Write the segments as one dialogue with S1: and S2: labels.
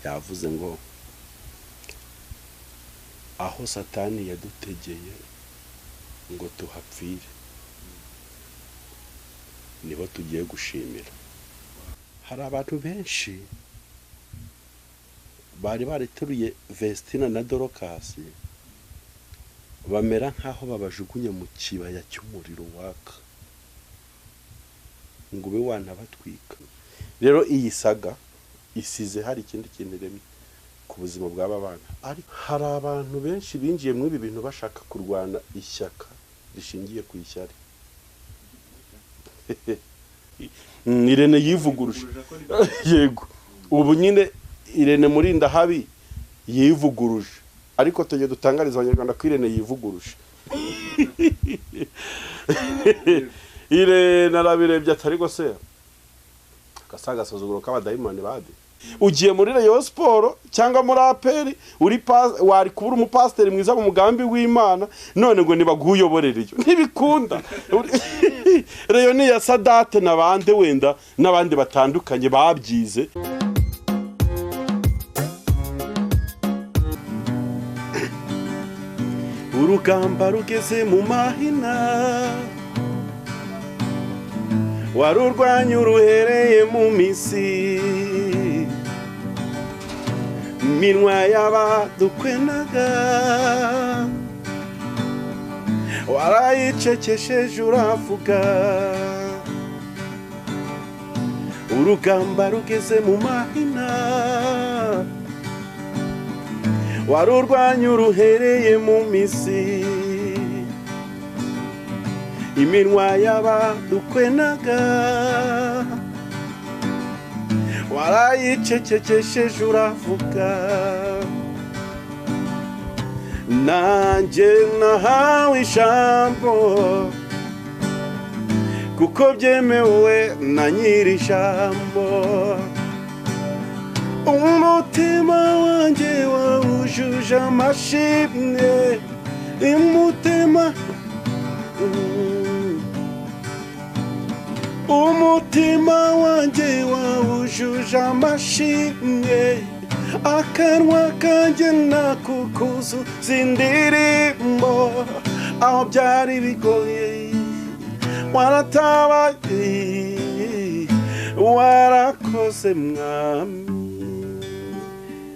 S1: yavuze ngo aho satani yadutegeye ngo tuhapfire nibo tugiye gushimira. Hari abantu benshi bari bariteruye Vestina na Dorokasi bamera nkaho babajugunye mu kibaya cy'umuriro waka ngo ube wanabatwika. Rero iyi saga isize hari ikindi kintu iremye ku buzima bw'aba bana. Hari abantu benshi binjiye muri ibi bintu bashaka kurwana ishyaka rishingiye ku ishyari. Irene yivuguruje yego ubu nyine Irene Murinda habi yivuguruje, ariko tujye dutangariza abanyarwanda ko Irene yivuguruje. Irene arabirebye atari go se kasaga sozuguro k'abadayimoni bade. Ugiye muri Rayon Sport cyangwa muri APR wari kubura umupasiteri mwiza mu mugambi w'Imana, none ngo nibaguyoborereyo ntibikunda. Rayon ya Sadate nabande wenda nabandi batandukanye babyize. Urugamba rugeze mu mahina, warurwanya uruhereye mu misi, minwa y'abadukwenaga warayicekesheje uravuga. Urugamba rugeze mu mahina, warurwanya uruhereye mu misi, iminwa y'abadukwenaga warayicekesheje uravuga. Nanjye nahawe ijambo kuko byemewe na nyiri ijambo, umutima wanjye wawujuje amashimwe, umutima wanjye wawujuje amashimwe, akanwa kanjye nakukuzuza indirimbo. Aho byari bigoye waratabaye, warakoze mwami,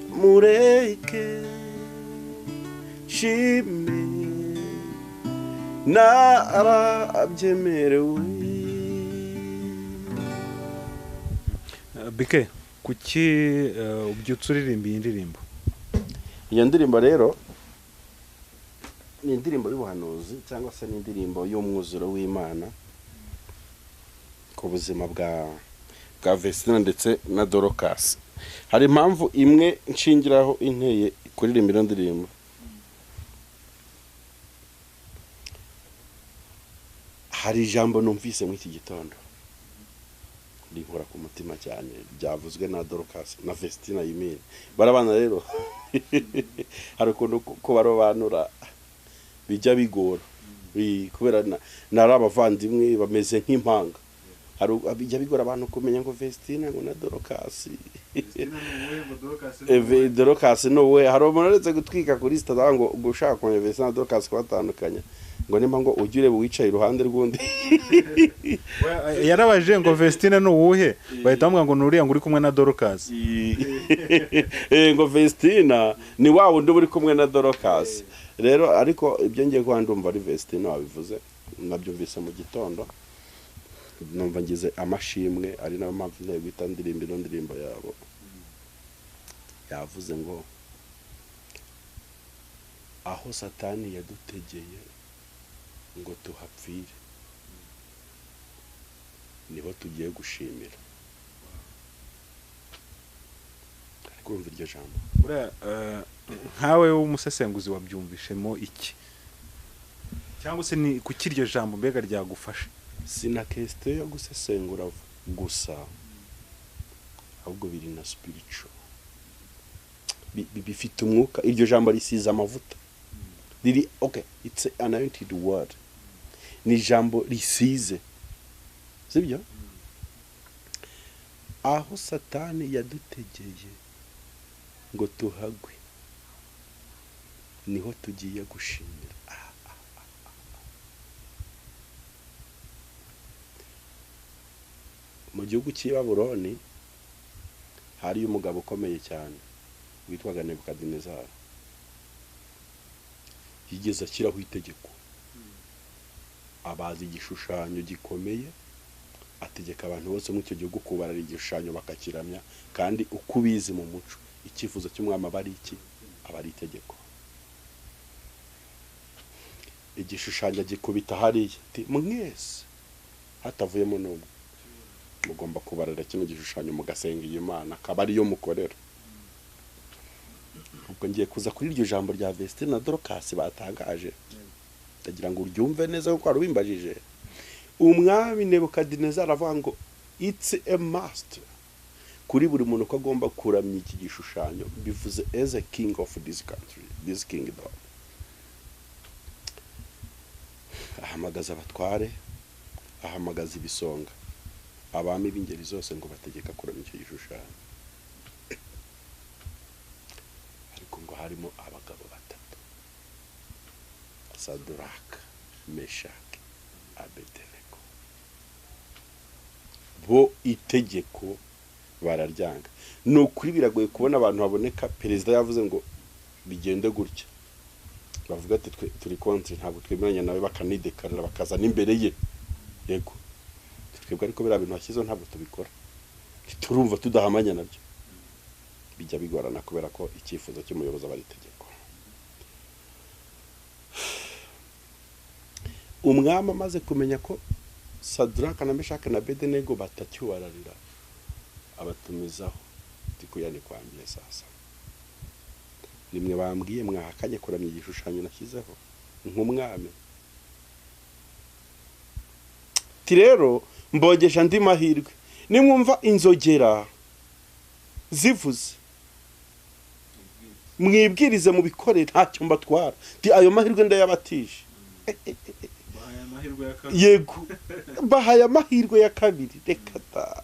S1: mureke shime narabyemerewe.
S2: Bike kuki ubyutse uririmba iyi ndirimbo?
S1: Iyo ndirimbo rero ni indirimbo y'ubuhanuzi cyangwa se ni indirimbo y'umwuzuro w'Imana ku buzima bwa Vestina ndetse na Dorokasi. Hari impamvu imwe nshingiraho inteye kuririmba iyo ndirimbo. Hari ijambo numvise muri iki gitondo rinkora ku mutima cyane, byavuzwe na Dorokasi na Vestina yimire. Barabana rero hari ukuntu ko barobanura bijya bigora kubera nari abavandimwe bameze nk'impanga. Hari bijya bigora abantu kumenya ngo Vestina ngo na Dorokasi. Dorokasi no we hari umuntu uretse gutwika kuri stada ngo gushaka ko Vestina na Dorokasi kwatandukanya ngo nimba ngo ugire wicaye iruhande rw'undi.
S2: Yarabaje ngo Vestina no wuhe, bahita bamwe ngo nuriya ngo uri kumwe na Dorokasi.
S1: Ngo Vestina ni wa wundi uri kumwe na Dorokasi. Rero ariko ibyo ngiye kwa ndumva ari Vestina wabivuze, nabyumvise mu gitondo numva ngize amashimwe, ari nayo mpamvu nteye guhita ndirimba ino ndirimbo yabo. Yavuze ngo aho satani yadutegeye ngo tuhapfire nibo tugiye gushimira. Kumva iryo jambo
S2: nkawe w'umusesenguzi wabyumvishemo iki, cyangwa se ni kuki iryo jambo mbega ryagufasha?
S1: Sina question yo gusesengura gusa, ahubwo biri na spiritual, bifite umwuka. Iryo jambo risize amavuta riri okay, it's an anointed word, ni jambo risize, sibyo? Aho satani yadutegeye ngo tuhagwe niho tugiye gushimira. Mu gihugu cy'i Babuloni hariyo umugabo ukomeye cyane witwaga Nebukadinezari. Yigeze ashyiraho itegeko, abaza igishushanyo gikomeye, ategeka abantu bose mu icyo gihugu kubarara igishushanyo bakakiramya, kandi uko ubizi mu muco icyifuzo cy'umwami aba ari iki? Aba ari itegeko. Igishushanyo gikubita hariya ati mwese hatavuyemo n'umwe mugomba kubarara kino gishushanyo mugasenga iyi Mana, akaba ariyo mukorera. Ubwo ngiye kuza kuri iryo jambo rya Vestine na Dorcas batangaje, ndagira ngo uryumve neza kuko warubimbajije. Umwami Nebukadinezari avuga ngo it's a must kuri buri muntu ko agomba kuramya iki gishushanyo, bivuze as a king of this country, this kingdom. Ahamagaza abatware, ahamagaza ibisonga, abami b'ingeri zose ngo bategeka kuramya icyo gishushanyo. Ariko ngo harimo abagabo batatu, Sadraka, Meshaki, Abedenego. Bo itegeko bararyanga. Ni ukuri biragoye kubona abantu baboneka perezida yavuze ngo bigende gutya, bavuga ati turi konti ntabwo twemeranya nawe, bakanidekarira bakazana imbere ye. Yego twebwe ariko biriya bintu hashyizeho ntabwo tubikora, turumva tudahamanya nabyo. Bijya bigorana kubera ko icyifuzo cy'umuyobozi aba ari itegeko. Umwami amaze kumenya ko Sadraka na Meshaki na Abedenego batacyubararira, abatumizaho tikuyane kwambye sasa. Nimwe bambwiye mwahakanye kuramya igishushanyo nashyizeho nk'umwami. Ti rero mbogesha ndi mahirwe, nimwumva inzogera zivuze mwibwirize mu bikore ntacyo mbatwara. Ti ayo mahirwe ndayabatije. Yego bahaye amahirwe ya kabiri. Reka ta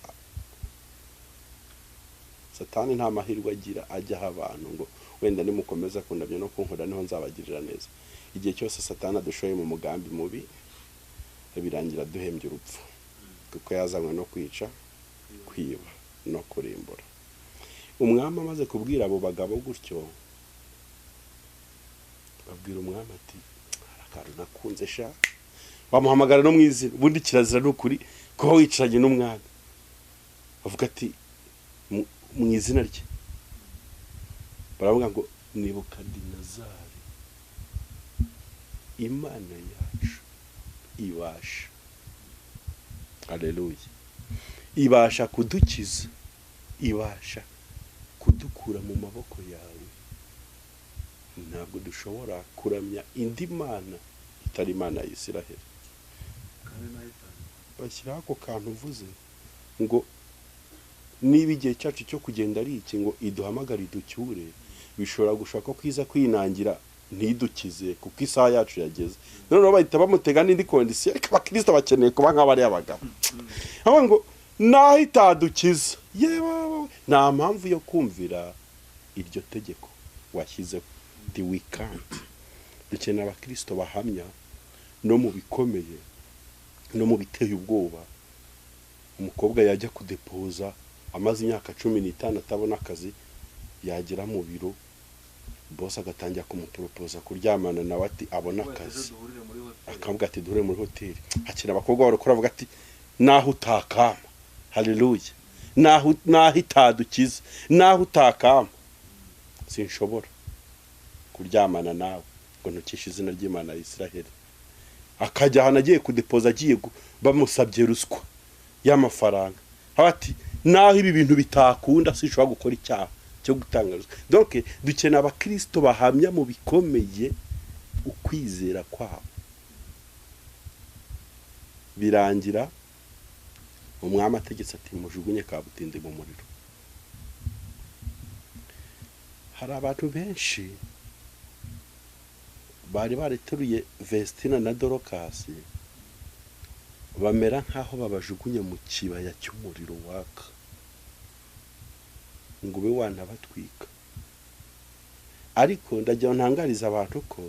S1: Satani nta mahirwe agira ajya abantu ngo wenda nimukomeza kundamya no kunkora niho nzabagirira neza. Igihe cyose Satani adushoye mu mugambi mubi birangira duhembye urupfu, kuko yazanywe no kwica, kwiba no kurimbura. Umwami amaze kubwira abo bagabo gutyo, babwira umwami ati akaru nakunze sha, bamuhamagara no mwizina. Ubundi kirazira n'ukuri ko wicaranye n'umwami bavuga ati mu izina rye, baravuga ngo Nebukadinezari Imana yacu ibasha, haleluya, ibasha kudukiza, ibasha kudukura mu maboko yawe. Ntabwo dushobora kuramya indi mana itari Imana ya Isiraheli. Bashyiraho ako kantu uvuze ngo niba igihe cyacu cyo kugenda ari iki, ngo iduhamagara iducyure, bishobora gushaka kwiza kwinangira ntidukize kuko isaha yacu yageze. Noneho bahita bamutega n'indi kondisiyo, ariko abakristo bakeneye kuba nk'abari abagabo. Aho ngo naho itadukiza, yewe nta mpamvu yo kumvira iryo tegeko washyizeho. Ndi we can't. Dukeneye abakristo bahamya no mu bikomeye no mu biteye ubwoba. Umukobwa yajya kudepoza amaze imyaka 15 atabona akazi, yagera mu biro boss agatangira kumupropose kuryamana nawe ati abona akazi, akavuga ati duhure muri hoteli. Hakina abakobwa barokora avuga ati naho utakama, haleluya, naho itadukiza, naho utakama sinshobora kuryamana nawe ngo ntukishe izina ry'Imana ya Isiraheli. Akajya hana agiye kudepoza, agiye bamusabye ruswa y'amafaranga, ati naho ibi bintu bitakunda sinshobora gukora icyaha cyo gutanga ruswa. Donc dukeneye abakristo bahamya mu bikomeye ukwizera kwabo. Birangira umwami ategetse ati mujugunye Kabutindi mu muriro. Hari abantu benshi bari bariteruye Vestine na Dorcas, bamera nkaho babajugunye mu kibaya cy'umuriro waka ngo ube wanabatwika. ariko ndagira ntangariza abantu ko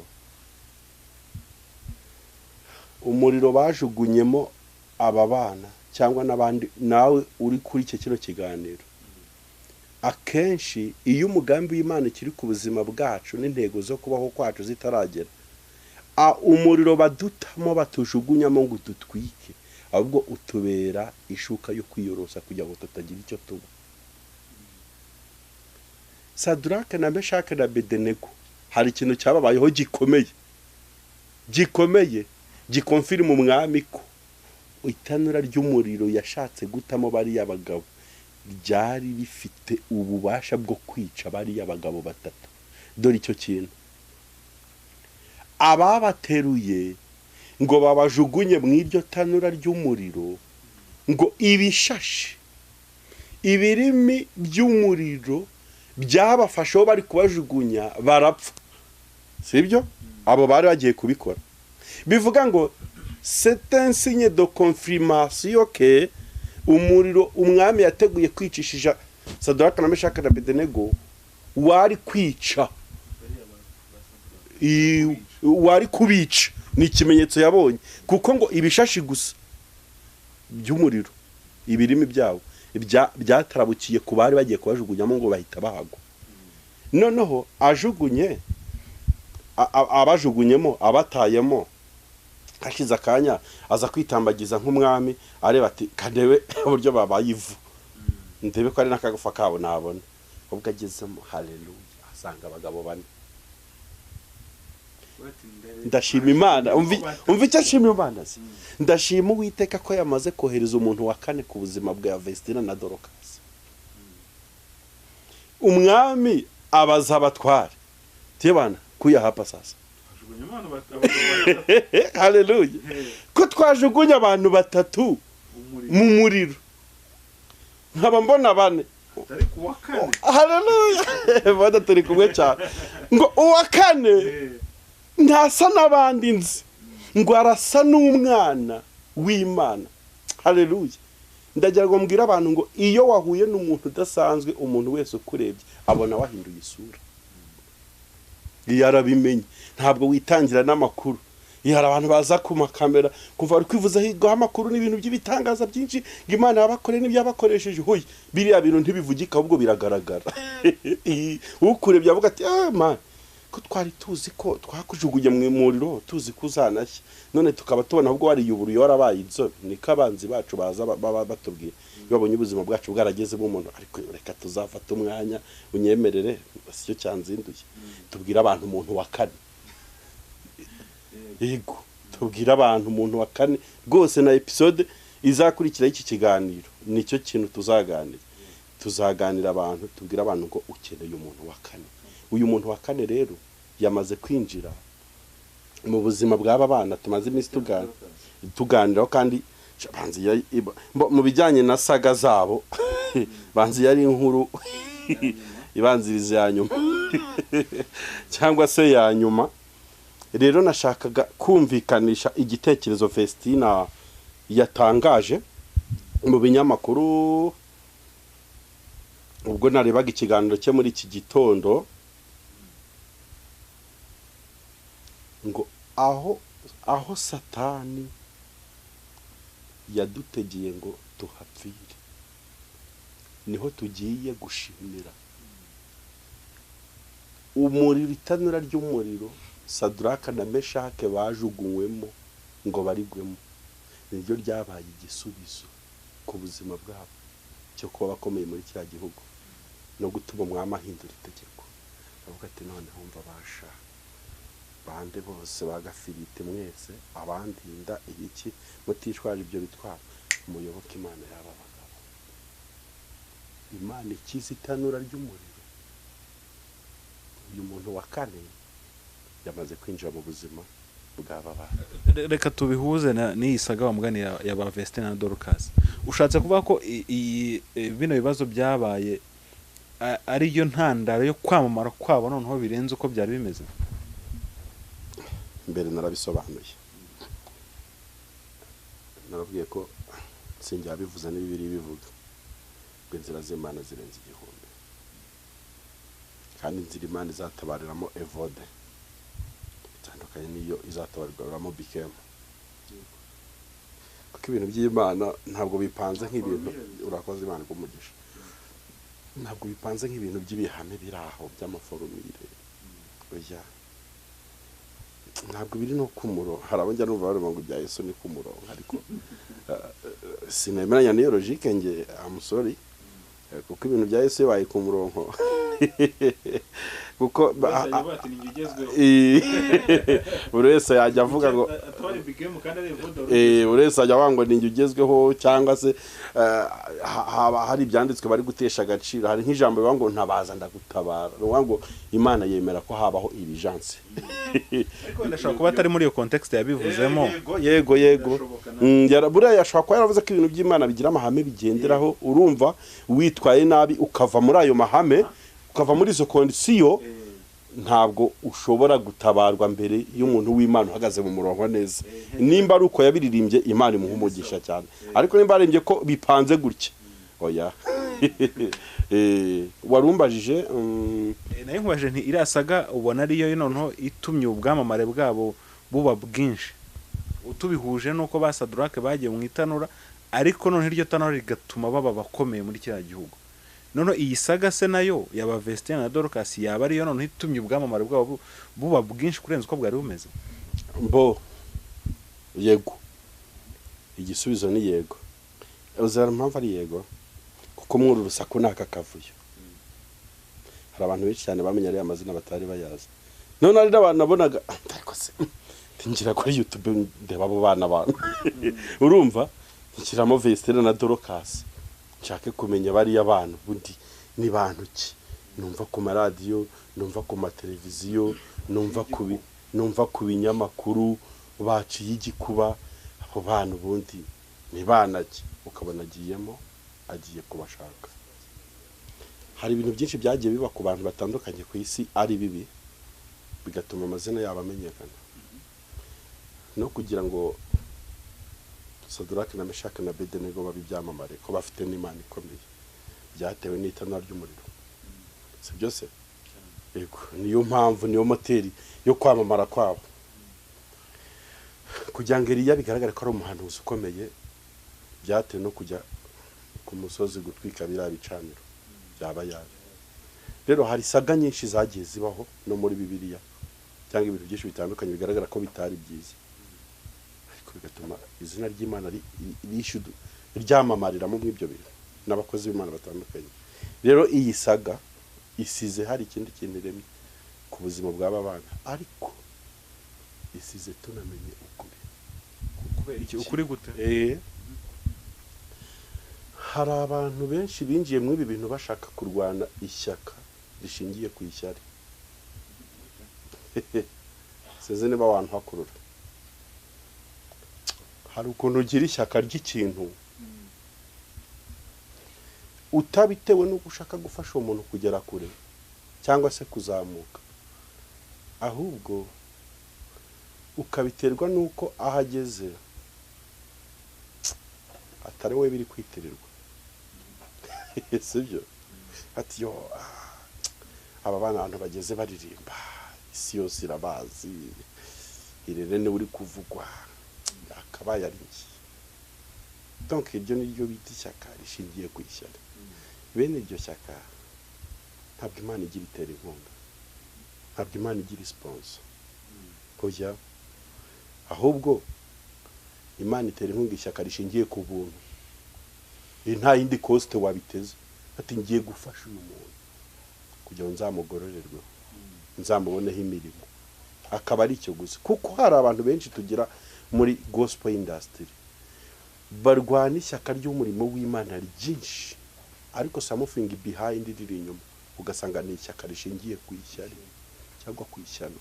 S1: umuriro bajugunyemo aba bana cyangwa n'abandi nawe uri kuri icyo kino kiganiro, akenshi iyo umugambi w'Imana ukiri ku buzima bwacu n'intego zo kubaho kwacu zitaragera, umuriro badutamo batujugunyamo ngo dutwike, ahubwo utubera ishuka yo kwiyorosa kugira ngo tutagira icyo tuba. Sadrake na Meshake na Abedenego hari ikintu cyababayeho gikomeye gikonfirma umwami ko itanura ry'umuriro yashatse gutamo bariya bagabo ryari rifite ububasha bwo kwica bariya bagabo batatu. Dore icyo kintu, ababateruye ngo babajugunye mu iryo tanura ry'umuriro, ngo ibishashi ibirimi by'umuriro byabafasheho bari kubajugunya barapfa, sibyo? Abo bari bagiye kubikora. Bivuga ngo c'est un signe de confirmation que umuriro umwami yateguye kwicishija Sadraka na Meshake na Abedenego wari kwica, wari kubica. Ni ikimenyetso yabonye, kuko ngo ibishashi gusa by'umuriro ibirimi byabo byatarabukiye ku bari bagiye kubajugunyamo ngo bahita bahagwa. Noneho ajugunye abajugunyemo abatayemo, hashize akanya aza kwitambagiza nk'umwami areba ati kadebe uburyo babaye ivu, ndebe ko ari n'akagufa kabo nabona. Ubwo agezemo, haleluya, asanga abagabo bane. Ndashima Imana, umva icyo ashima Imana se. Ndashima Uwiteka ko yamaze kohereza umuntu wa kane ku buzima bwa Vestina na Dorcas. Umwami abaza abatware, tebana kuya hapa sasa. Haleluya, ko twajugunya abantu batatu mu muriro, nkaba mbona bane. Haleluya, bada turi kumwe cyane. Ngo uwa kane ntasa n'abandi nzi, ngo arasa n'umwana w'Imana. Haleluya. Ndagira ngo mbwira abantu ngo iyo wahuye n'umuntu udasanzwe, umuntu wese ukurebye abona wahinduye isura. Iyo arabimenye, ntabwo witangira n'amakuru. Iyo hari abantu baza ku makamera kuva ari kwivuza higo amakuru n'ibintu by'ibitangaza byinshi ngo Imana yabakoreye n'ibyabakoresheje, hoyi biriya bintu ntibivugika ahubwo biragaragara. Ukurebye avuga ati man, ko twari tuzi ko twakujugunya mu muriro tuzi kuzanashye, none tukaba tubona ahubwo wari yuburu yorabaye inzobe. Niko abanzi bacu baza batubwira babonye ubuzima bwacu bwarageze mu muntu, ariko reka tuzafata umwanya unyemerere sicyo cyanzinduye tubwira abantu umuntu wa kane. Yego, tubwira abantu umuntu wa kane rwose. Na episode izakurikira iki kiganiro nicyo kintu tuzaganira abantu, tubwira abantu ngo ukeneye umuntu wa kane. Uyu muntu wa kane rero yamaze kwinjira mu buzima bw'aba bana tumaze iminsi tuganiraho, kandi banzi mu bijyanye na saga zabo banzi yari inkuru ibanziriza ya nyuma cyangwa se ya nyuma. Rero nashakaga kumvikanisha igitekerezo Vestina yatangaje mu binyamakuru ubwo narebaga ikiganiro cye muri iki gitondo, ngo aho Satani yadutegeye ngo tuhapfire niho tugiye gushimira umuriro, itanura ry'umuriro Sadraka na Meshake bajugunywemo ngo barigwemo. Niryo ryabaye igisubizo ku buzima bwabo cyo kuba bakomeye muri kiriya gihugu no gutuma umwami ahindura itegeko. Avuga ati none humva basha bande bose bagafirite mwese abandinda iki mutishwaje ibyo bitwara, umuyoboke Imana yaba bagabo. Imana ikiza itanura ry'umuriro. Uyu muntu wa kane yamaze kwinjira mu buzima bw'aba bana.
S2: Reka tubihuze n'iyi saga wa mugani ya ba Vestina na Dorcas. Ushatse kuvuga ko bino bibazo byabaye ari yo ntandaro yo kwamamara kwabo noneho birenze uko byari bimeze?
S1: Mbere narabisobanuye, narabwiye ko sinjya bivuza n'ibibiri bivuga ngo inzira z'Imana zirenze igihumbi. kandi inzira Imana izatabariramo Evode bitandukanye niyo izatabariramo Bikemu, kuko ibintu by'Imana ntabwo bipanze nk'ibintu, urakoze Imana kumugisha, ntabwo bipanze nk'ibintu by'ibihame biraho by'amaforumire, oya ntabwo biri no kumuro. Hari abonjya numva bari ngo bya Yesu ni kumuro, ariko sinemeranya niyo logique nge, I'm sorry, kuko ibintu bya Yesu bibaye ku murongo kuko buri wese yajya avuga ngo buri wese ajya avuga ngo ninjye ugezweho, cyangwa se haba hari ibyanditswe bari gutesha agaciro. Hari nk'ijambo bivuga ngo ntabaza ndagutabara, bivuga ngo Imana yemera ko habaho irijanse.
S2: Ariko ndashaka kuba atari muri iyo context yabivuzemo.
S1: Yego buriya yashobora kuba yaravuze ko ibintu by'Imana bigira amahame bigenderaho. Urumva witwaye nabi ukava muri ayo mahame, ukava muri izo kondisiyo, ntabwo ushobora gutabarwa mbere y'umuntu w'Imana uhagaze mu murongo neza. Nimba ari uko yabiririmbye, Imana imuha umugisha cyane, ariko nimba aririmbye ko bipanze gutya, oya. Warumbajije
S2: nayo nkubajije nti irasaga ubona ariyo noneho itumye ubwamamare bwabo buba bwinshi, utubihuje nuko ba Sadrake bagiye mu itanura, ariko none iryo tanura rigatuma baba bakomeye muri kiriya gihugu. None iyi saga se nayo yaba Vestin na Dorcas yaba ariyo none itumye ubwamamare bwabo buba bwinshi kurenza uko bwari bumeze?
S1: Mbo yego, igisubizo ni yego. Uzara mpamvu ari yego, kuko mwuru rusaku naka kavuyo. Hari abantu benshi cyane bamenye ari amazina batari bayazi. None ari n'abantu nabonaga ariko se tingira kuri YouTube ndeba abo bana bantu urumva nkiramo Vestin na Dorcas, nshake kumenya bari abantu bundi ni bantu ki, numva ku maradiyo, numva ku mateleviziyo, numva ku binyamakuru baciye igikuba, abo bantu bundi ni bana ki, ukabona agiyemo agiye kubashaka. Hari ibintu byinshi byagiye biba ku bantu batandukanye ku isi ari bibi, bigatuma amazina yabo amenyekana, no kugira ngo Sadrake na Meshaki na Abednego babi byamamare ko bafite n'Imana ikomeye, byatewe n'itanura ry'umuriro, si byose? Yego, niyo mpamvu, niyo moteri yo kwamamara kwabo, kugira ngo Eliya bigaragare ko ari umuhanuzi ukomeye, byatewe no kujya ku musozi gutwika biriya bicaniro byaba yaje. Rero hari saga nyinshi zagiye zibaho no muri Bibiliya, cyangwa ibintu byinshi bitandukanye bigaragara ko bitari byiza, bigatuma izina ry'Imana rishudu ryamamarira mu ibyo bintu n'abakozi b'Imana batandukanye. Rero iyi saga isize hari ikindi kintu iremye ku buzima bw'aba bana, ariko isize tunamenye ukuri.
S2: Kubera iki ukuri gute?
S1: Hari abantu benshi binjiye mu ibi bintu bashaka kurwana ishyaka rishingiye ku ishyari. Seze niba abantu hakurura, hari ukuntu ugira ishyaka ry'ikintu utabitewe no gushaka gufasha umuntu kugera kure cyangwa se kuzamuka, ahubwo ukabiterwa nuko ahageze atari we biri kwitirirwa. Sibyo? Ati yo aba bana abantu bageze baririmba, isi yose irabazi, Irene uri kuvugwa akabaye ari iki. Donc iryo niryo bita ishyaka rishingiye ku ishyari. Bene iryo shyaka ntabwo Imana igira itera inkunga, ntabwo Imana igira sponsor, oya, ahubwo Imana itera inkunga ishyaka rishingiye ku buntu. Nta yindi cost wabiteze, ati ngiye gufasha uyu muntu kugira ngo nzamugororerwe, nzamuboneho imirimo, akaba ari cyo gusa. Kuko hari abantu benshi tugira muri gospel industry barwana ishyaka ry'umurimo w'Imana ryinshi, ariko something behind riri inyuma ugasanga ni ishyaka rishingiye ku ishyari cyangwa ku ishyano.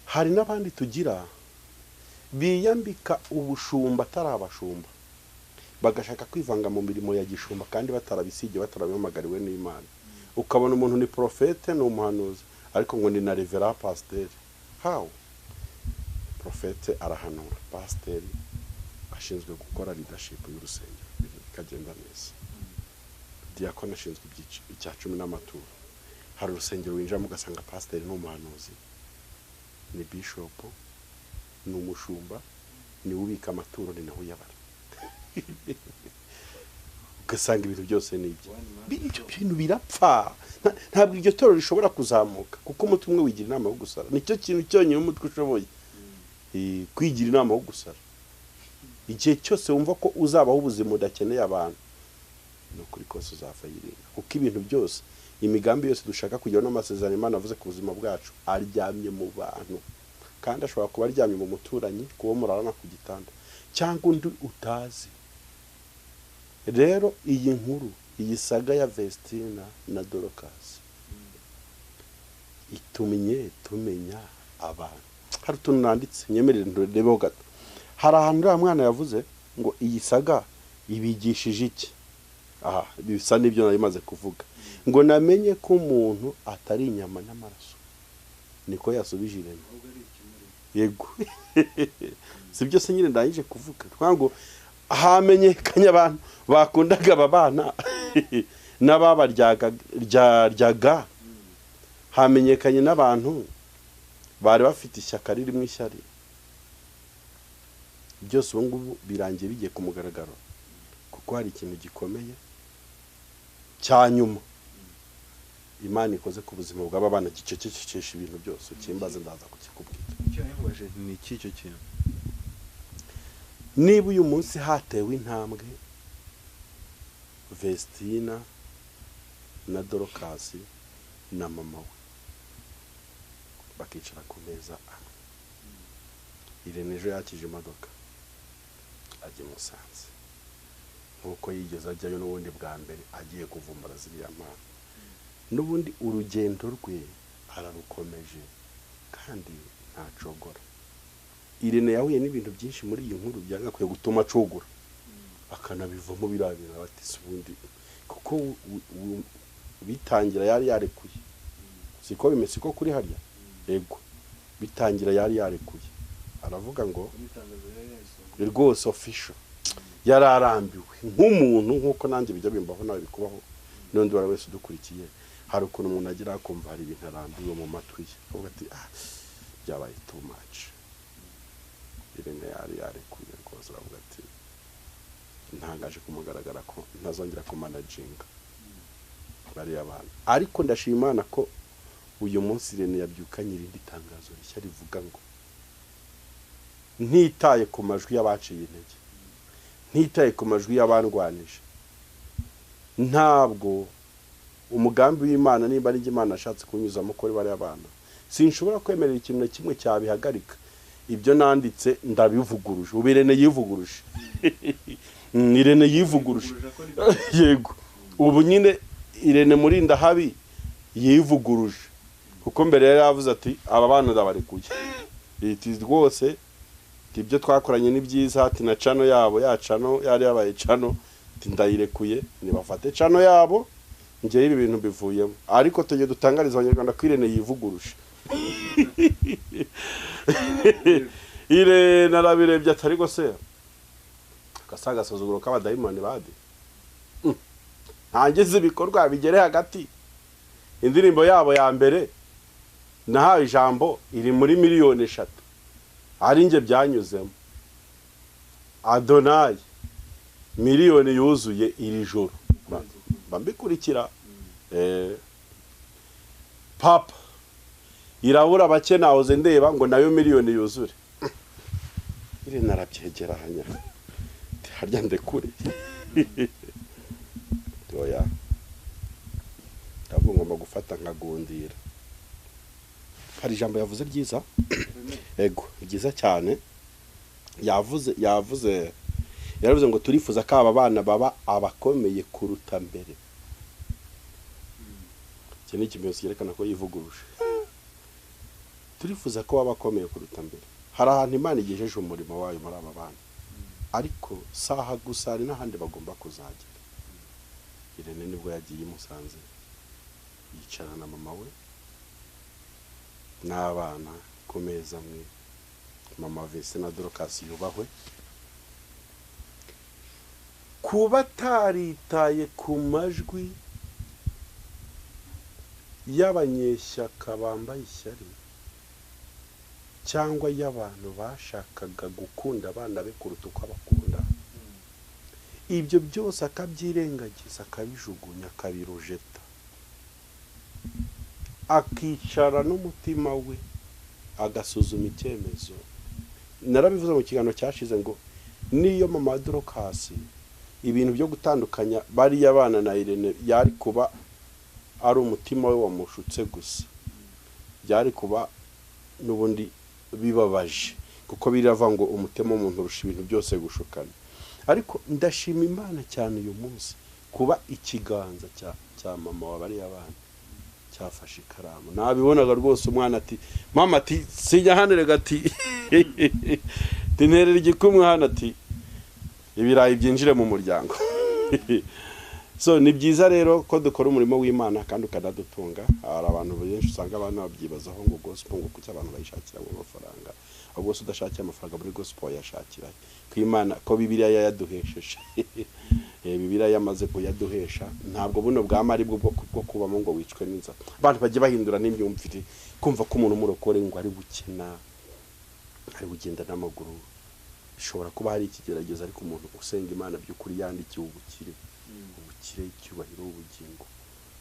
S1: Hari n'abandi tugira biyambika ubushumba atari abashumba, bagashaka kwivanga mu mirimo ya gishumba kandi batarabisige, batarabimagariwe n'Imana. Ukabona umuntu ni profete, ni umuhanuzi, ariko ngo ni na revera pasteur. How? Profete arahanura, pasteur ashinzwe gukora leadership y'urusengero, bikagenda neza. umudiyakoni ashinzwe icya 10 n'amaturo. Hari urusengero winjiramo ugasanga pasiteri n'umuhanuzi, ni bishop, ni umushumba, ni ubika amaturo, ni naho yabara. Ugasanga ibintu byose ni ibyo bintu birapfa. Ntabwo iryo toro rishobora kuzamuka kuko umutwe umwe wigira inama yo gusara. Nicyo kintu cyonyine umutwe ushoboye kwigira inama yo gusara. Igihe cyose wumva ko uzabaho ubuzima udakeneye abantu, no kuri kose uzava yirinda, kuko ibintu byose, imigambi yose dushaka kugira n'amasezerano Imana avuze ku buzima bwacu aryamye mu bantu, kandi ashobora kuba aryamye mu muturanyi, kuba murarana ku gitanda, cyangwa undi utazi. Rero iyi nkuru, iyi saga ya Vestina na Dorcas itumye tumenya abantu. Hari utuntu nanditse nyemerere ndurebeho gato. Hari ahantu uriya mwana yavuze ngo iyi saga ibigishije iki. Aha bisa n'ibyo nari maze kuvuga, ngo namenye ko umuntu atari inyama n'amaraso. Niko yasubije Irene. Yego. Sibyo se nyine ndangije kuvuga. Twango hamenyekanye abantu bakundaga babana n'ababaryaga, hamenyekanye n'abantu bari bafite ishyaka ririmo ishyari. Byose ubu ngubu birangiye bigiye ku mugaragaro, kuko hari ikintu gikomeye cyanyuma Imana ikoze ku buzima bw'aba bana gicecekesha ibintu byose. Ukimbaze ndaza kukikubwira.
S2: Icyo yavugaje ni iki cyo kintu?
S1: Niba uyu munsi hatewe intambwe Vestina na Dorcas na mama we bakicara ku meza amwe, Irene ejo yakije imodoka ajya Musanze, nkuko yigeze ajyayo n'ubundi bwa mbere agiye kuvumbura ziriya mpano. N'ubundi urugendo rwe ararukomeje kandi ntacogora. Irene yahuye n'ibintu byinshi muri iyi nkuru byagakwiye gutuma acogora, akanabivamo birabira bati ubundi kuko bitangira yari yarekuye. Siko bimeze ko kuri harya. Yego, bitangira yari yarekuye. Aravuga ngo rwose official yararambiwe nk'umuntu, nkuko nanjye bijya bimbaho nawe bikubaho n'undi wari wese udukurikiye. Hari ukuntu umuntu agira akumva hari ibintu arambiwe mu matwi ye, avuga ati byabaye too much. Irene yari yarekuye rwose, aravuga ati ntangaje kumugaragara ko ntazongera kumanaginga bariya abantu. Ariko ndashima Imana ko uyu munsi Irene yabyukanye irindi tangazo rishya rivuga ngo ntitaye ku majwi y'abaciye intege, ntitaye ku majwi y'abandwanije, ntabwo umugambi w'Imana niba ari Imana ashatse kunyuzamo kuri bariya abana, sinshobora kwemerera ikintu na kimwe cyabihagarika. Ibyo nanditse ndabivuguruje. Ubu Irene yivuguruje. Irene yivuguruje. Yego, ubu nyine Irene Murinda habi yivuguruje, kuko mbere yari yavuze ati aba bana ndabarekuye. Iti rwose ibyo twakoranye ni byiza, ati na cano yabo ya cano yari yabaye cano, ati ndayirekuye nibafate cano yabo, ngiye ibi bintu bivuyemo. Ariko tujye dutangariza abanyarwanda ko Irene yivuguruje. Irene narabirebye atari go se akasaga sozuguro k'abadayimoni bade ntangize ibikorwa bigere hagati. Indirimbo yabo ya mbere nahawe ijambo iri muri 3 miliyoni ari nge byanyuzemo. Adonai miliyoni yuzuye iri joro bambikurikira. Papa irabura bake nahoze ndeba ngo nayo miliyoni yuzure. Iri narabyegeranya harya ndekure. Oya, ntabwo ngomba gufata nkagundira. Hari ijambo yavuze ryiza. Ego ryiza cyane. Yavuze ngo turifuza ko aba bana baba abakomeye kuruta mbere. Iki ni ikimenyetso cyerekana ko yivuguruje. Turifuza ko baba abakomeye kuruta mbere. Hari ahantu Imana igejeje umurimo wayo muri aba bana, ariko saha gusa ari n'ahandi bagomba kuzagera. Irene nibwo yagiye Musanze yicara na mama we n'abana ku meza amwe. Mama Vestina Dorcas yubahwe kuba ataritaye ku majwi y'abanyeshyaka bambaye ishyari cyangwa y'abantu bashakaga gukunda abana be kuruta uko abakunda, ibyo byose akabyirengagiza, akabijugunya, akabirujeta, akicara n'umutima we agasuzuma icyemezo. Narabivuze mu kiganiro cyashize ngo niyo mama Dorcas ibintu byo gutandukanya bariya bana na Irene yari kuba ari umutima we wamushutse gusa, byari kuba n'ubundi bibabaje, kuko birava ngo umutima w'umuntu urusha ibintu byose gushukana. Ariko ndashima Imana cyane uyu munsi kuba ikiganza cya mama wa bariya bana cyafashe ikaramu. Nabibonaga rwose umwana ati mama ati sinya hanere gati tinterera igikumwe hano ati ibirayi byinjire mu muryango. So ni byiza rero ko dukora umurimo w'Imana kandi ukanadutunga. Hari abantu benshi usanga abantu babyibazaho ngo gospel ngo kuki abantu bayishakira mu mafaranga, ahubwo se udashakira amafaranga muri gospel yashakira ku Imana, ko Bibiliya yaduhesheje. Bibiliya yamaze kuyaduhesha, ntabwo buno bwamari bwo kubamo ngo wicwe n'inzara. Abantu bagiye bahindura n'imyumvire, kumva ko umuntu umurokore ngo ari bukena, ari bugenda n'amaguru. Bishobora kuba hari ikigerageza, ariko umuntu usenga Imana by'ukuri yandikiye ubukire, icyubahiro, ubugingo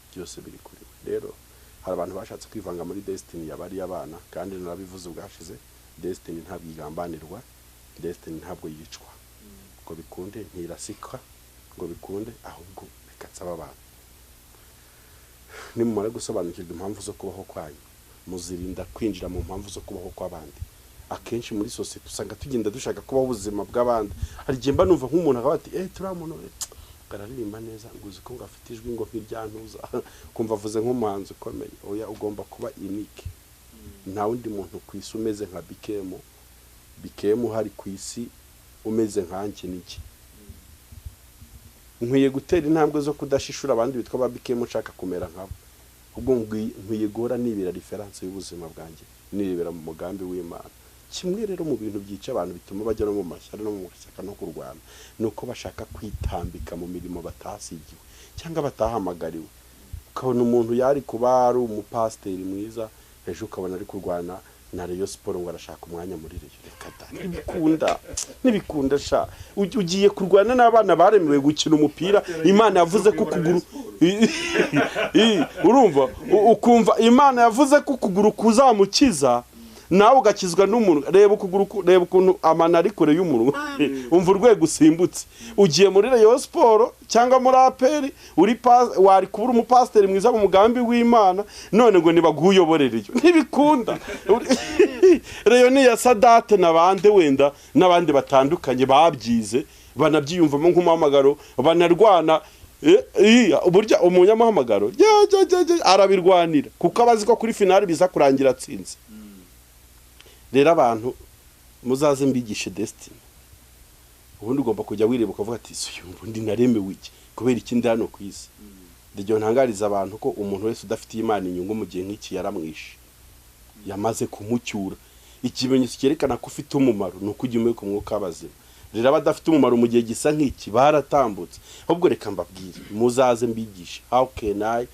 S1: byose biri kuri we. Rero hari abantu bashatse kwivanga muri destiny y'abari abana, kandi narabivuze ubwashize, destiny ntabwo igambanirwa, destiny ntabwo yicwa ngo bikunde, ntirasika ngo bikunde, ahubwo bikatsaba abantu. Nimumara gusobanukirwa impamvu zo kubaho kwanyu, muzirinda kwinjira mu mpamvu zo kubaho kw'abandi. Akenshi muri society usanga tugenda dushaka kubaho ubuzima bw'abandi. Hari gihe mba numva nk'umuntu akavuga ati turamuntu gararirimba neza, nguzi ko ngafite ijwi ngo nk'iryantuza, kumva avuze nk'umuhanzi ukomeye. Oya, ugomba kuba unique. Nta wundi muntu ku isi umeze nka Bikemu hari ku isi umeze nkanjye n'iki. Nkwiye gutera intambwe zo kudashishura abandi bitwa ba Bikemu nshaka kumera nkabo, ubwo nkwiye guhora nibera reference y'ubuzima bwanjye, nibera mu mugambi w'Imana. Kimwe rero mu bintu byica abantu bituma bajya no mu mashyari no mu shyaka no kurwana, nuko bashaka kwitambika mu mirimo batasigiwe cyangwa batahamagariwe. Ukabona umuntu yari kuba ari umupasiteri mwiza, ejo ukabona ari kurwana na Rayon Sport ngo arashaka umwanya muri Rayon. Reka nibikunda sha, ugiye kurwana n'abana baremewe gukina umupira. Imana yavuze ko ukuguru urumva, ukumva Imana yavuze ko ukuguru kuzamukiza, nawe ugakizwa n'umuntu. Reba ukuguru, reba ukuntu amana ari kure y'umuntu, umva urwego usimbutse. Ugiye muri Rayon Sport cyangwa muri APR, wari kubura umupasiteri mwiza mu mugambi w'Imana, none ngo nibaguyoborere iyo. Ntibikunda. Rayon ya Sadate n'abandi wenda n'abandi batandukanye babyize, banabyiyumvamo nk'umuhamagaro, banarwana. Burya umunyamuhamagaro arabirwanira, kuko abazi ko kuri finale biza kurangira atsinze. Rero abantu muzaze mbigishe destiny. Ubundi ugomba kujya wireba ukavuga ati ubundi naremewe iki, kubera iki ndi hano ku isi. Ndijyo ntangariza abantu ko umuntu wese udafite Imana inyungu mu gihe nk'iki yaramwishe, yamaze kumucyura. Ikimenyetso cyerekana ko ufite umumaro nuko ujya umwe ku mwuka w'abazima. Rero abadafite umumaro mu gihe gisa nk'iki baratambutse. Ahubwo reka mbabwire, muzaze mbigishe how can I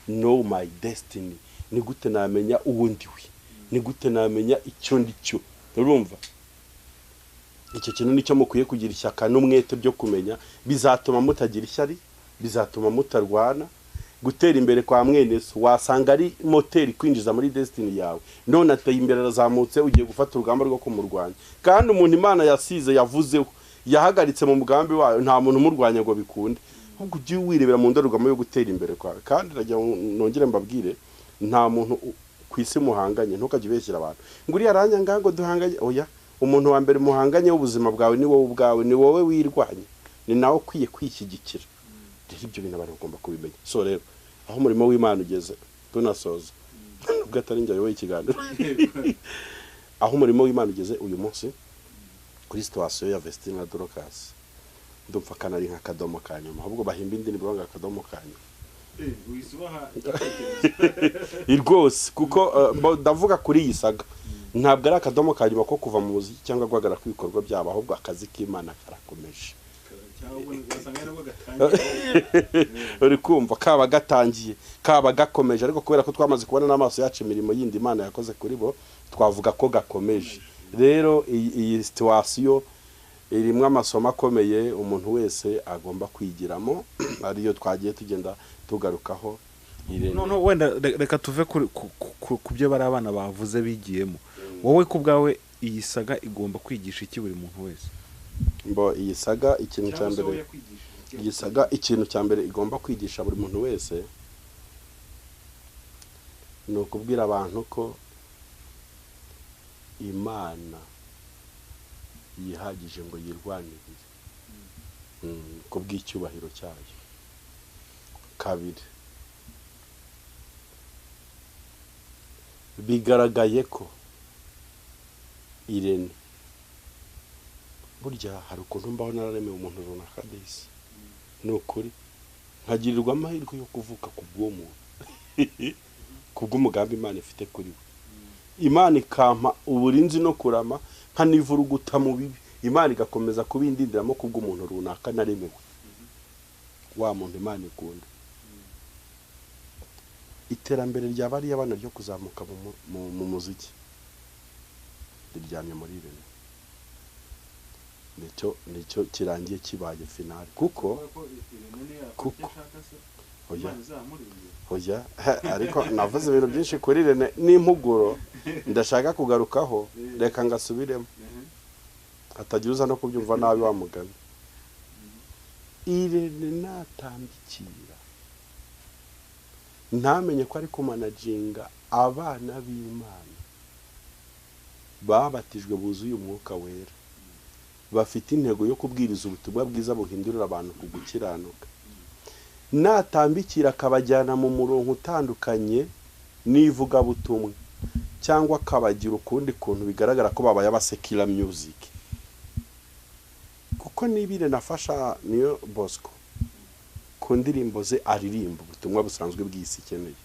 S1: know my destiny, ni gute namenya uwo ndiwe, ni gute namenya icyo ndicyo. Urumva, icyo kintu nicyo mukwiye kugira ishyaka n'umwete byo kumenya, bizatuma mutagira ishyari, bizatuma mutarwana. Gutera imbere kwa mwene so wasanga ari moteri kwinjiza muri destiny yawe, none ateye imbere arazamutse, ugiye gufata urugamba rwo kumurwanya. Kandi umuntu Imana yasize yavuzeho, yahagaritse mu mugambi wayo, nta muntu umurwanya ngo bikunde. Ahubwo ugiye wirebera mu ndorerwamo yo gutera imbere kwawe. Kandi nagira nongere mbabwire, nta muntu ku isi muhanganye, ntukajye ubeshyira abantu ngo uri yaranyanga ngo duhanganye. Oya, umuntu wa mbere muhanganye w'ubuzima bwawe ni wowe ubwawe, ni wowe wirwanya, ni nawe ukwiye kwishyigikira. Rero ibyo bintu abantu bagomba kubimenya. So rero aho umurimo w'Imana ugeze, tunasoza ubwo atari njye yoboye ikiganiro, aho umurimo w'Imana ugeze uyu munsi kuri situation ya Vestine na Dorcas, ndumva kanari nka kadomo kanyuma, ahubwo bahimba indi nibo nga kadomo kanyuma. Rwose kuko ndavuga kuri iyi saga, ntabwo ari akadomo kanyuma ko kuva mu muziki cyangwa guhagarara kw'ibikorwa byabo, ahubwo akazi k'Imana karakomeje. uri kumva kaba gatangiye kaba gakomeje, ariko kubera ko twamaze kubona n'amaso yacu imirimo yindi Imana yakoze kuri bo, twavuga ko gakomeje. Rero iyi situation irimwe amasomo akomeye umuntu wese agomba kwigiramo, ariyo twagiye tugenda tugarukaho.
S2: No wenda reka tuve ku byo bari abana bavuze bigiyemo. Wowe ku bwawe iyi saga igomba kwigisha iki buri muntu wese?
S1: Mbo iyi saga ikintu cya mbere, iyi saga ikintu cya mbere igomba kwigisha buri muntu wese ni ukubwira abantu ko Imana yihagije ngo yirwanirire ku bw'icyubahiro cyayo. Kabiri, bigaragaye ko Irene burya hari ukuntu mbaho nararemewe umuntu runaka desi, ni ukuri nkagirirwa amahirwe yo kuvuka ku bw'umuntu ku bw'umugambi Imana ifite kuri we. Imana ikampa uburinzi no kurama, nkanivuruguta mu bibi, Imana igakomeza kubindindiramo ku bw'umuntu runaka naremewe, wa muntu Imana ikunda. Iterambere ryaba ari abana ryo kuzamuka mu muziki riryamye muri Irene. Nicyo kirangiye kibaye finale, kuko hoya ariko navuze ibintu byinshi kuri Irene n'impuguro ndashaka kugarukaho, reka ngasubiremo hatagira uza no kubyumva nabi wa mugani. Irene natambikira ntamenye ko ari kumanaginga abana b'Imana babatijwe buzuye umwuka wera, bafite intego yo kubwiriza ubutumwa bwiza buhindurira abantu ku gukiranuka. Natambikira akabajyana mu murongo utandukanye n'ivuga butumwa, cyangwa akabagira ukundi kuntu bigaragara ko babaye abasekira music, kuko nibire nafasha niyo Bosco ku ndirimbo ze aririmba ubutumwa busanzwe bw'isi ikeneye,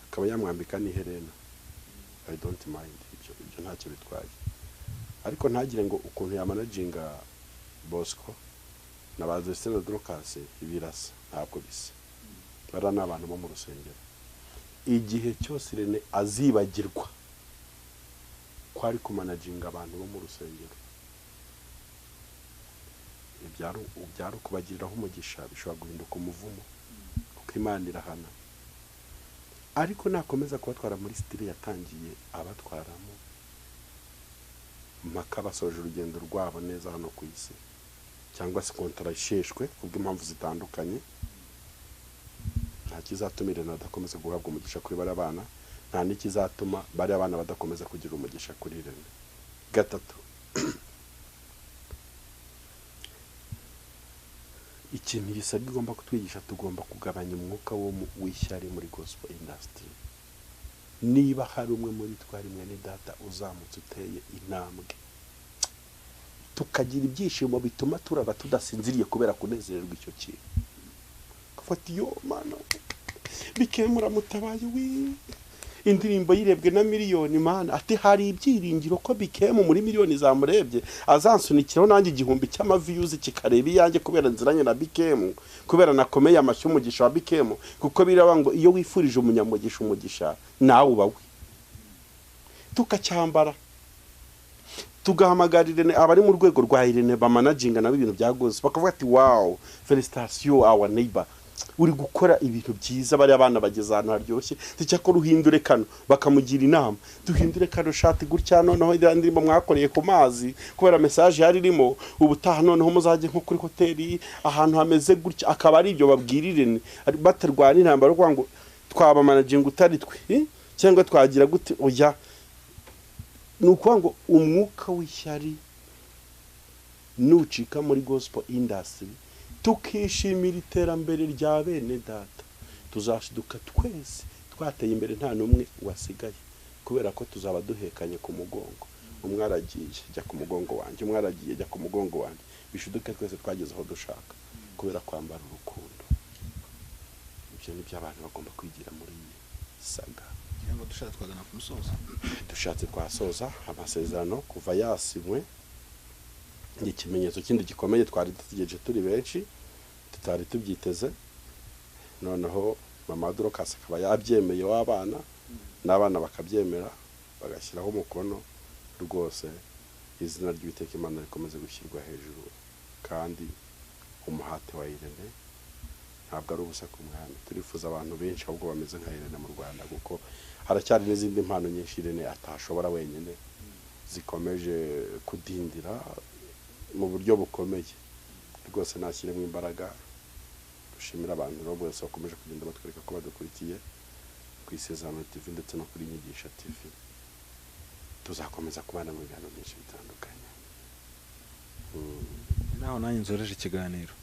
S1: akaba yamwambika n'iherena, I don't mind, ibyo ntacyo bitwaye. Ariko ntagire ngo ukuntu yamanaginga Bosco na bazesero Dorcas ibirasa, ntabwo bisa. Bara n'abantu bo mu rusengero. Igihe cyose Irene azibagirwa ko ari kumanaginga abantu bo mu rusengero, ibyaro kubagiriraho umugisha bishobora guhinduka umuvumo, kuko Imana irahana. Ariko nakomeza kubatwara muri style yatangiye abatwaramo, mpaka basoje urugendo rwabo neza hano ku isi, cyangwa se kontara isheshwe kubw'impamvu zitandukanye, nta kizatuma Irene adakomeza guhabwa umugisha kuri bari abana, nta n'ikizatuma bari abana badakomeza kugira umugisha kuri Irene. Gatatu, ikintu gisaga igomba kutwigisha, tugomba kugabanya umwuka w'ishyari muri gospel industry. Niba hari umwe muri twari mwene data uzamutse uteye intambwe, tukagira ibyishimo bituma turaba tudasinziriye kubera kunezererwa icyo kintu, kufata iyo Mana bikemura mutabaye indirimbo yirebwe na miliyoni, Mana ati hari ibyiringiro ko bikemu muri miliyoni zamurebye, azansunikiraho nanjye 1000 cy'amaviews kikareba iyanjye kubera nziranye na bikemu, kubera nakomeye amashyi umugisha wa bikemu, kuko biraba ngo iyo wifurije umunyamugisha umugisha nawe ubawe. Tukacyambara tugahamagarira abari mu rwego rwa Irene bamanaginga nabo ibintu bya gospel, bakavuga ati wow, felicitation our neighbor, uri gukora ibintu byiza, bari abana bageze ahantu haryoshye, cyakora uhindure kano, bakamugira inama, duhindure kano shati gutya, noneho ndirimbo mwakoreye ku mazi kubera message yari irimo, ubutaha noneho muzaje nko kuri hoteli ahantu hameze gutya, akaba ari ibyo babwirire baterwana intambara rwo ngo twaba managing utari twe cyangwa twagira gute. Oya, nuko ngo umwuka w'ishyari nucika muri gospel industry, tukishimira iterambere rya bene data, tuzashiduka twese twateye imbere nta numwe wasigaye, kubera ko tuzaba duhekanye ku mugongo. Umwe aragiye jya ku mugongo wanjye, umwe aragiye jya ku mugongo wanjye, bishiduke twese twageze aho dushaka kubera kwambara urukundo. Ibyo ni byo abantu bagomba kwigira muri iyi saga.
S2: Ngo dushatse twagana ku musozo,
S1: dushatse twasoza amasezerano kuva yasinywe ni ikimenyetso kindi gikomeye twari dutegereje turi benshi tutari tubyiteze, noneho mama Dorcas akaba yabyemeye w'abana n'abana bakabyemera bagashyiraho umukono, rwose izina ry'Uwiteka Imana rikomeze gushyirwa hejuru, kandi umuhate wa Irene ntabwo ari ubusa ku mwami. Turifuza abantu benshi ahubwo bameze nka Irene mu Rwanda, kuko haracyari n'izindi mpano nyinshi Irene atashobora wenyine zikomeje kudindira mu buryo bukomeye. Rwose nashyiremo imbaraga, dushimira abantu rero bose bakomeje kugenda batwereka ko badukurikiye ku Isezerano TV ndetse no kuri Nyigisha TV. Tuzakomeza kubana mu biganiro byinshi bitandukanye.
S2: naho nanjye nzoreje ikiganiro.